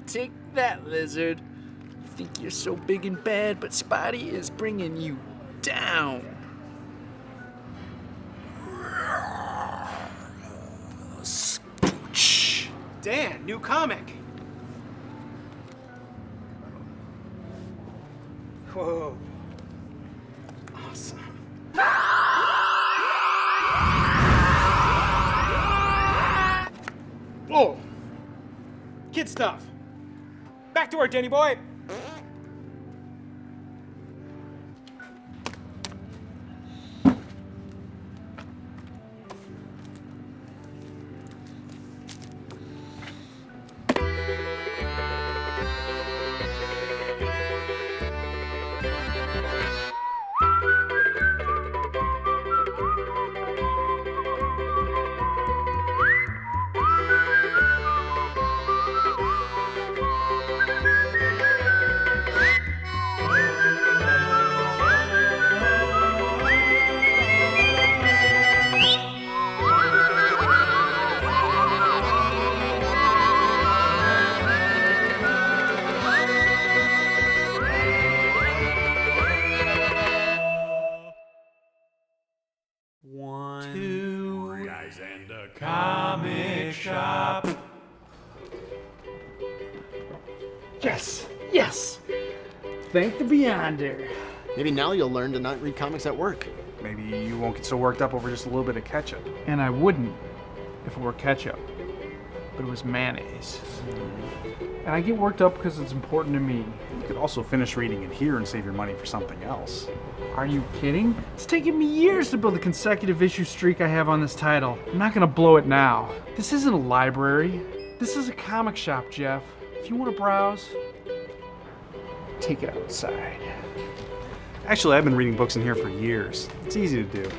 Take that, lizard. You think you're so big and bad, but Spotty is bringing you down. Spooch. Dan, new comic. Whoa. Awesome. Whoa. Kid stuff. Back to work, Danny boy. Two guys and a comic shop. Yes, yes. Thank the Beyonder. Maybe now you'll learn to not read comics at work. Maybe you won't get so worked up over just a little bit of ketchup. And I wouldn't if it were ketchup, but it was mayonnaise. And I get worked up because it's important to me. You could also finish reading it here and save your money for something else. Are you kidding? It's taken me years to build the consecutive issue streak I have on this title. I'm not gonna blow it now. This isn't a library. This is a comic shop, Jeff. If you want to browse, take it outside. Actually, I've been reading books in here for years. It's easy to do.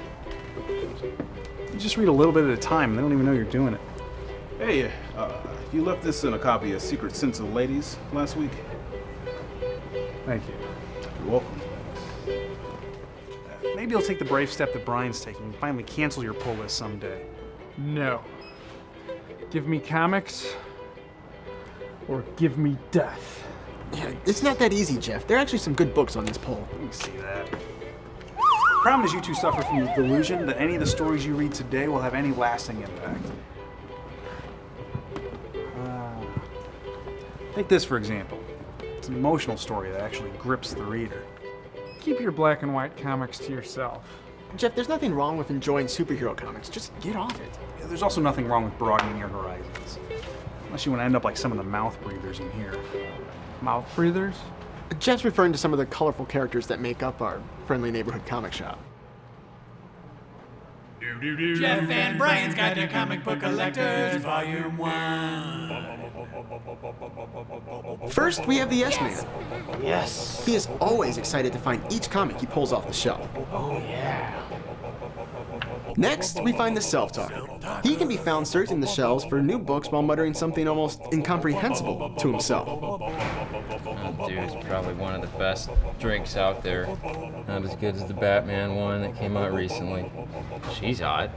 You just read a little bit at a time and they don't even know you're doing it. Hey, you left this in a copy of Secret Sense of Ladies last week. Thank you. You're welcome. Maybe you'll take the brave step that Brian's taking and finally cancel your pull list someday. No. Give me comics, or give me death. Yeah, it's not that easy, Jeff. There are actually some good books on this poll. You can see that. Problem is you two suffer from the delusion that any of the stories you read today will have any lasting impact. Take this, for example. It's an emotional story that actually grips the reader. Keep your black and white comics to yourself. Jeff, there's nothing wrong with enjoying superhero comics. Just get off it. Yeah, there's also nothing wrong with broadening your horizons. Unless you want to end up like some of the mouth breathers in here. Mouth breathers? Jeff's referring to some of the colorful characters that make up our friendly neighborhood comic shop. Jeff and Brian's Guide to Comic Book Collectors, Volume 1. First, we have the S-Man. Yes. He is always excited to find each comic he pulls off the shelf. Oh, yeah. Next, we find the Self-Talker. He can be found searching the shelves for new books while muttering something almost incomprehensible to himself. Oh, dude, it's probably one of the best drinks out there. Not as good as the Batman one that came out recently. She's hot.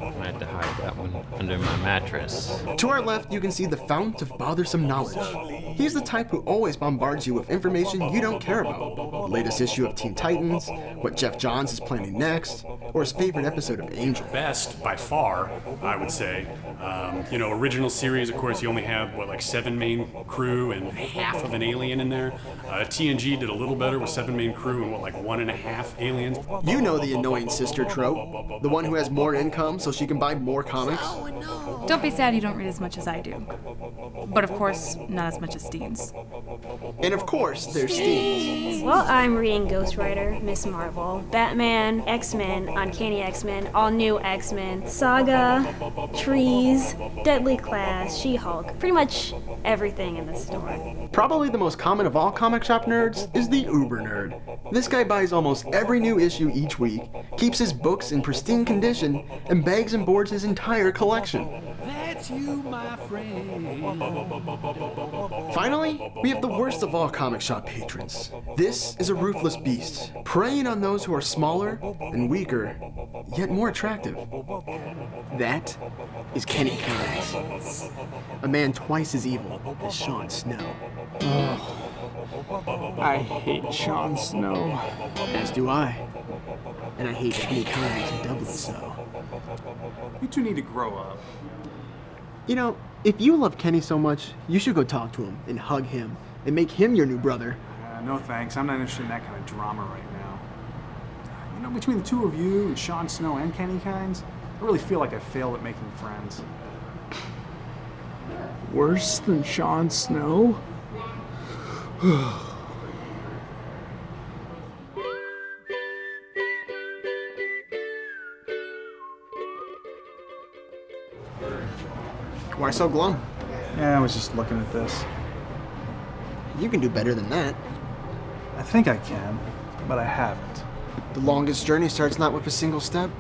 I had to hide that one under my mattress. To our left, you can see the Fount of Bothersome Knowledge. He's the type who always bombards you with information you don't care about. The latest issue of Teen Titans, what Jeff Johns is planning next, or his favorite episode of Angel. Best, by far, I would say. Original series, of course, you only have, like 7 main crew and half of an alien in there. TNG did a little better with 7 main crew and, like 1.5 aliens. You know the annoying sister trope. The one who has more income so she can buy more comics. Don't be sad you don't read as much as I do. But of course, not as much as Steens. And of course, there's Steens. Well, I'm reading Ghost Rider, Miss Marvel, Batman, X-Men, Uncanny X-Men, All New X-Men, Saga, Trees, Deadly Class, She-Hulk, pretty much everything in the store. Probably the most common of all comic shop nerds is the Uber Nerd. This guy buys almost every new issue each week, keeps his books in pristine condition, and bags and boards his entire collection. makes you my friend. Finally, we have the worst of all comic shop patrons. This is a ruthless beast, preying on those who are smaller and weaker, yet more attractive. That is Kenny Kynes, a man twice as evil as Sean Snow. I hate Jon Snow. As do I. And I hate Kenny Kynes doubly so. You two need to grow up. You know, if you love Kenny so much, you should go talk to him and hug him and make him your new brother. No thanks, I'm not interested in that kind of drama right now. You know, between the two of you and Jon Snow and Kenny Kynes, I really feel like I failed at making friends. Worse than Jon Snow? Why so glum? Yeah, I was just looking at this. You can do better than that. I think I can, but I haven't. The longest journey starts not with a single step,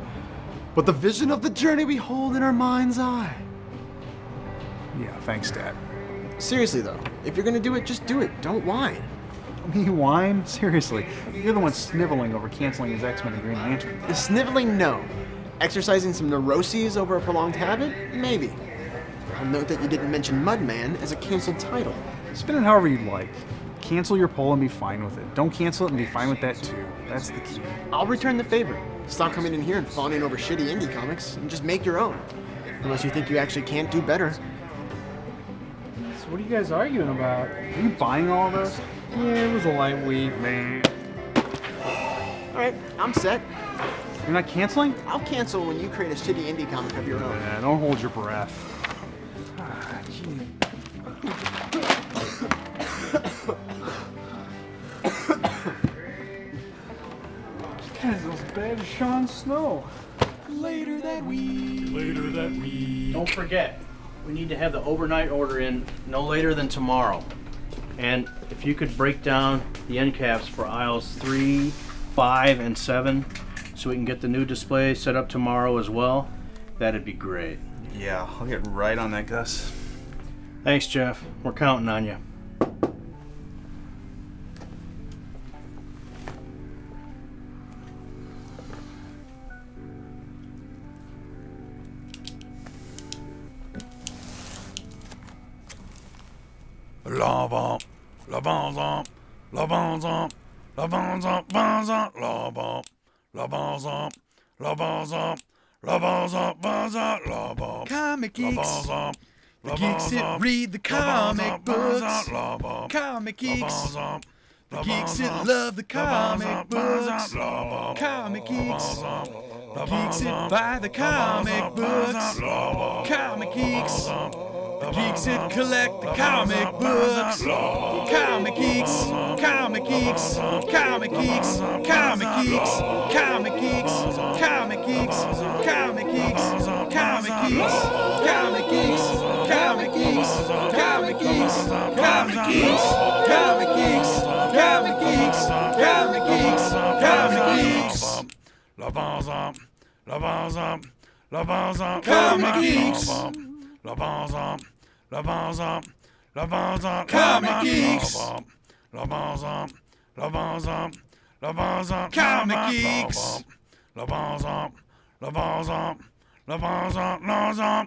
but the vision of the journey we hold in our mind's eye. Yeah, thanks, Dad. Seriously though, if you're gonna do it, just do it. Don't whine. Me whine? Seriously, you're the one sniveling over canceling his X-Men and Green Lantern. The sniveling, no. Exercising some neuroses over a prolonged habit? Maybe. I'll note that you didn't mention Mudman as a canceled title. Spin it however you'd like. Cancel your poll and be fine with it. Don't cancel it and be fine with that too. That's the key. I'll return the favor. Stop coming in here and fawning over shitty indie comics and just make your own. Unless you think you actually can't do better. So what are you guys arguing about? Are you buying all this? Yeah, it was a light week. Man. Alright, I'm set. You're not canceling? I'll cancel when you create a shitty indie comic of your own. Yeah, don't hold your breath. Guys, as bad as Jon Snow. Later that week. Don't forget, we need to have the overnight order in no later than tomorrow. And if you could break down the end caps for aisles 3, 5, and 7 so we can get the new display set up tomorrow as well, that'd be great. Yeah, I'll get right on that, Gus. Thanks, Jeff. We're counting on you. Lava, lavanza, lavanza, lavanza, vanza, lava, lavanza, lavanza, lavanza, vanza, lava. Comic geeks, the geeks that read the comic books. Comic geeks, the geeks that love the comic books. Comic geeks, the geeks that buy the comic books. Comic geeks. The geeks that collect the comic books. Comic geeks, comic geeks, comic geeks, comic geeks, comic geeks, comic geeks, comic geeks, comic geeks, comic geeks, comic geeks, comic geeks, comic geeks, comic geeks, comic geeks, comic geeks, comic geeks. Lavanza, lavanza, lavanza, comic geeks. Lavanza, lavanza, lavanza, comic geeks. Lavanza, lavanza, lavanza, comic geeks. Lavanza, lavanza, lavanza, lavanza.